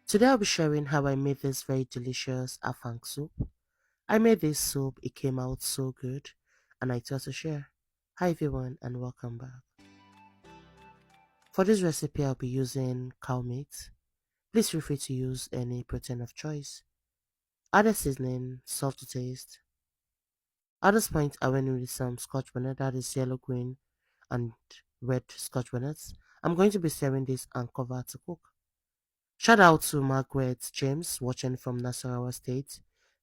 Today I'll be sharing how I made this very delicious Afang soup. I made this soup, it came out so good, and I thought to share. Hi everyone and welcome back. For this recipe I'll be using cow meat. Please feel free to use any protein of choice. Add a seasoning, salt to taste. At this point I went in with some scotch bonnet, that is yellow, green and red scotch bonnets. I'm going to be serving this and cover to cook. Shout out to Margaret James watching from Nasarawa State.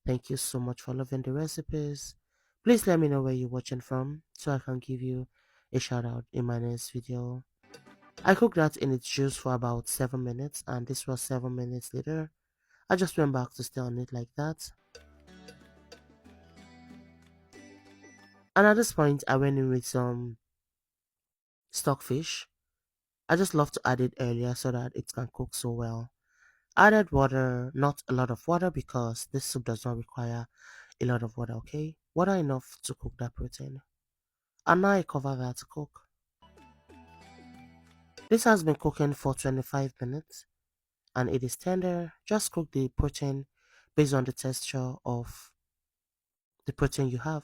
Thank you so much for loving the recipes. Please let me know where you're watching from so I can give you a shout out in my next video. I cooked that in its juice for about 7 minutes and this was 7 minutes later. I just went back to stay on it like that. And at this point I went in with some stockfish. I just love to add it earlier so that it can cook so well. Added water, not a lot of water because this soup does not require a lot of water, okay? Water enough to cook that protein. And now I cover that to cook. This has been cooking for 25 minutes and it is tender. Just cook the protein based on the texture of the protein you have.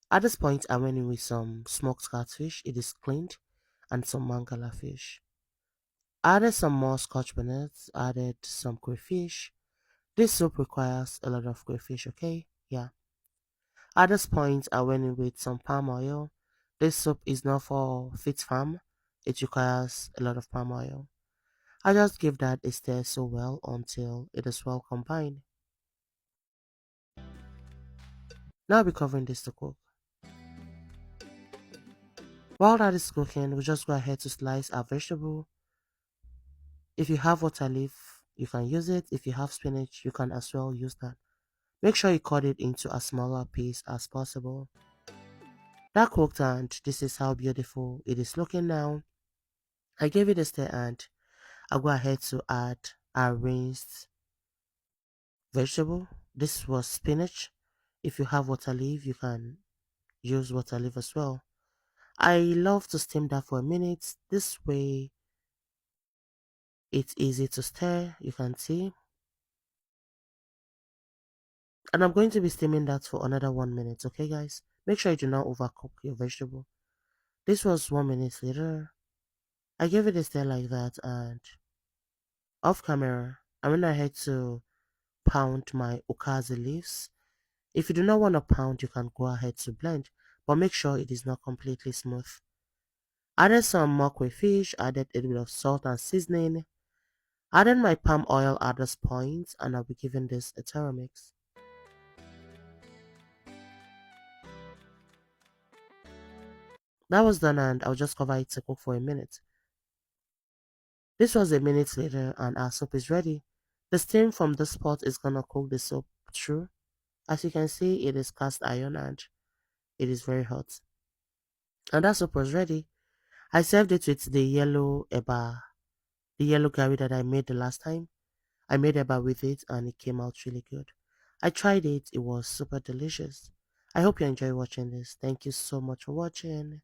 At this point, I went in with some smoked catfish. It is cleaned and some mangala fish. Added some more scotch bonnets, added some crayfish. This soup requires a lot of crayfish, okay? Yeah. At this point, I went in with some palm oil. This soup is not for fit farm. It requires a lot of palm oil. I just give that a stir so well until it is well combined. Now I'll be covering this to cook. While that is cooking, we just go ahead to slice our vegetable. If you have water leaf, you can use it. If you have spinach, you can as well use that. Make sure you cut it into as smaller piece as possible. That cooked and this is how beautiful it is looking now. I gave it a stir and I'll go ahead to add our rinsed vegetable. This was spinach. If you have water leaf, you can use water leaf as well. I love to steam that for a minute. This way it's easy to stir, you can see. And I'm going to be steaming that for another 1 minute, okay guys? Make sure you do not overcook your vegetable. This was 1 minute later. I gave it a stir like that and off camera, I went ahead to pound my okazi leaves. If you do not want to pound, you can go ahead to blend, but make sure it is not completely smooth. Added some more crayfish, added a little bit of salt and seasoning, added my palm oil at this point, and I'll be giving this a thorough mix. That was done and I'll just cover it to cook for a minute. This was a minute later and our soup is ready. The steam from this pot is gonna cook the soup through. As you can see, it is cast iron and it is very hot. And that soup was ready. I served it with the yellow eba, the yellow curry that I made the last time. I made eba with it and it came out really good. I tried it, it was super delicious. I hope you enjoy watching this. Thank you so much for watching.